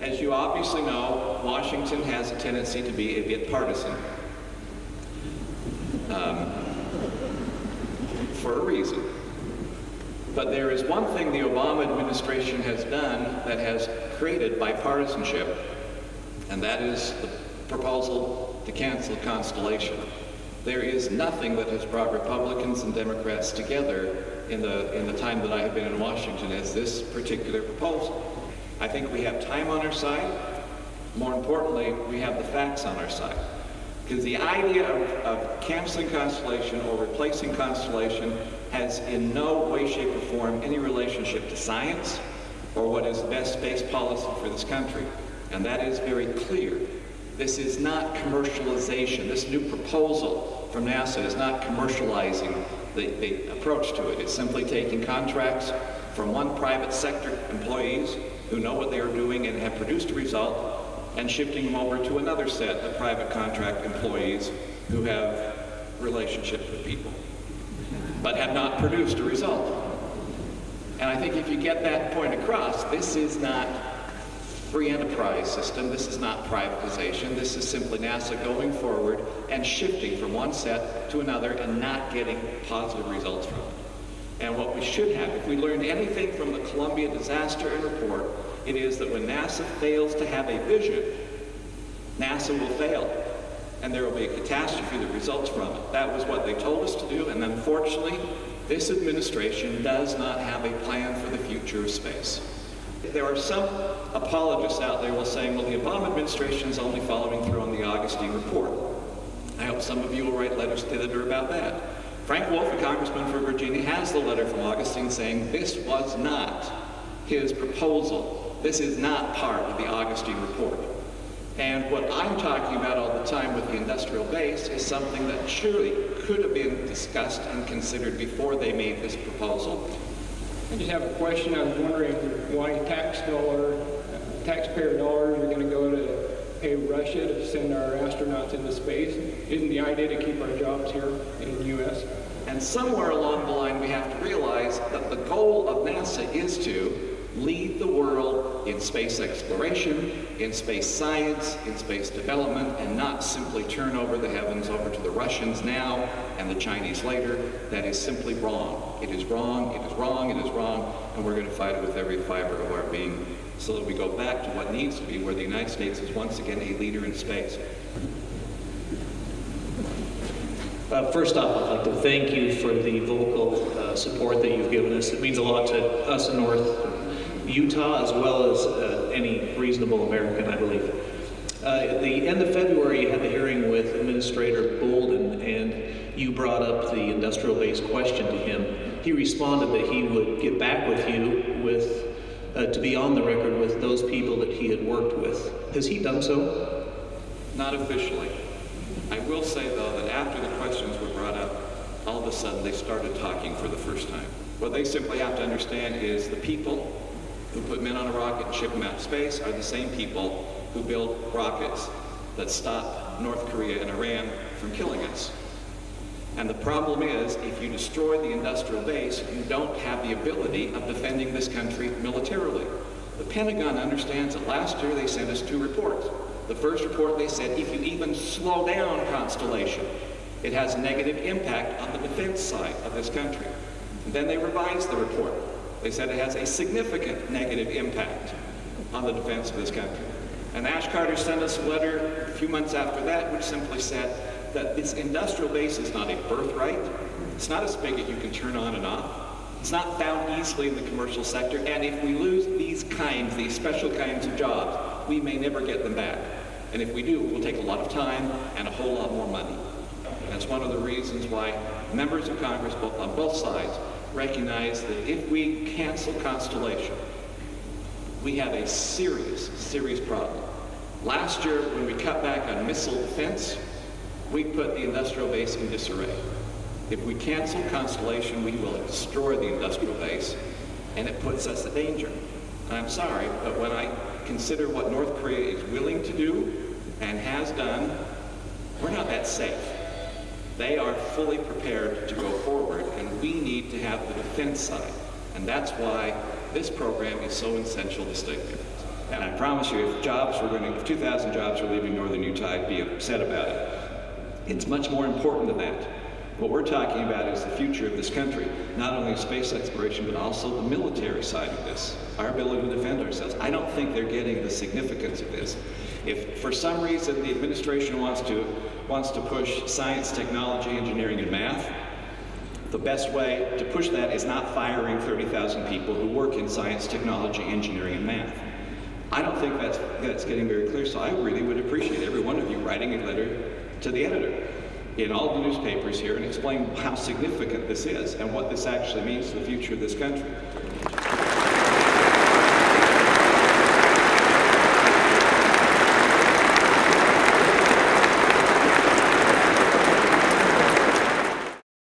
As you obviously know, Washington has a tendency to be a bit partisan. For a reason. But there is one thing the Obama administration has done that has created bipartisanship, and that is the proposal to cancel Constellation. There is nothing that has brought Republicans and Democrats together in the time that I have been in Washington as this particular proposal. I think we have time on our side. More importantly, we have the facts on our side. Because the idea of canceling Constellation or replacing Constellation has in no way, shape, or form any relationship to science or what is best space policy for this country. And that is very clear. This is not commercialization. This new proposal from NASA is not commercializing the approach to it. It's simply taking contracts from one private sector employees who know what they are doing and have produced a result, and shifting them over to another set of private contract employees who have relationships with people, but have not produced a result. And I think if you get that point across, this is not free enterprise system, this is not privatization, this is simply NASA going forward and shifting from one set to another and not getting positive results from it. And what we should have, if we learned anything from the Columbia disaster and report, it is that when NASA fails to have a vision, NASA will fail, and there will be a catastrophe that results from it. That was what they told us to do, and unfortunately, this administration does not have a plan for the future of space. There are some apologists out there will saying, well, the Obama administration is only following through on the Augustine report. I hope some of you will write letters to the editor about that. Frank Wolf, a congressman for Virginia, has the letter from Augustine saying this was not his proposal. This is not part of the Augustine report. And what I'm talking about all the time with the industrial base is something that surely could have been discussed and considered before they made this proposal. I just have a question. I was wondering why taxpayer dollars are going to go to pay Russia to send our astronauts into space. Isn't the idea to keep our jobs here in the U.S.? And somewhere along the line we have to realize that the goal of NASA is to lead the world in space exploration, in space science, in space development, and not simply turn over the heavens over to the Russians now and the Chinese later. That is simply wrong. It is wrong, it is wrong, it is wrong, and we're going to fight it with every fiber of our being so that we go back to what needs to be, where the United States is once again a leader in space. First off, I'd like to thank you for the vocal support that you've given us. It means a lot to us in North Utah, as well as any reasonable American, I believe. At the end of February, you had the hearing with Administrator Bolden, and you brought up the industrial base question to him. He responded that he would get back with you to be on the record with those people that he had worked with. Has he done so? Not officially. I will say, though, that after the questions were brought up, all of a sudden they started talking for the first time. What they simply have to understand is the people who put men on a rocket and ship them out to space are the same people who build rockets that stop North Korea and Iran from killing us. And the problem is, if you destroy the industrial base, you don't have the ability of defending this country militarily. The Pentagon understands that last year they sent us 2 reports. The first report, they said, if you even slow down Constellation, it has a negative impact on the defense side of this country. And then they revised the report. They said it has a significant negative impact on the defense of this country. And Ash Carter sent us a letter a few months after that, which simply said that this industrial base is not a birthright. It's not a spigot you can turn on and off. It's not found easily in the commercial sector, and if we lose these special kinds of jobs, we may never get them back. And if we do, it will take a lot of time and a whole lot more money. That's one of the reasons why members of Congress, on both sides, recognize that if we cancel Constellation, we have a serious, serious problem. Last year, when we cut back on missile defense, we put the industrial base in disarray. If we cancel Constellation, we will destroy the industrial base, and it puts us in danger. And I'm sorry, but when I consider what North Korea is willing to do and has done, we're not that safe. They are fully prepared to go forward, and we need to have the defense side. And that's why this program is so essential to stay there. And I promise you, if 2,000 jobs were leaving northern Utah, I'd be upset about it. It's much more important than that. What we're talking about is the future of this country, not only space exploration, but also the military side of this, our ability to defend ourselves. I don't think they're getting the significance of this. If for some reason the administration wants to push science, technology, engineering, and math, the best way to push that is not firing 30,000 people who work in science, technology, engineering, and math. I don't think that's getting very clear, so I really would appreciate every one of you writing a letter to the editor in all the newspapers here and explain how significant this is and what this actually means to the future of this country.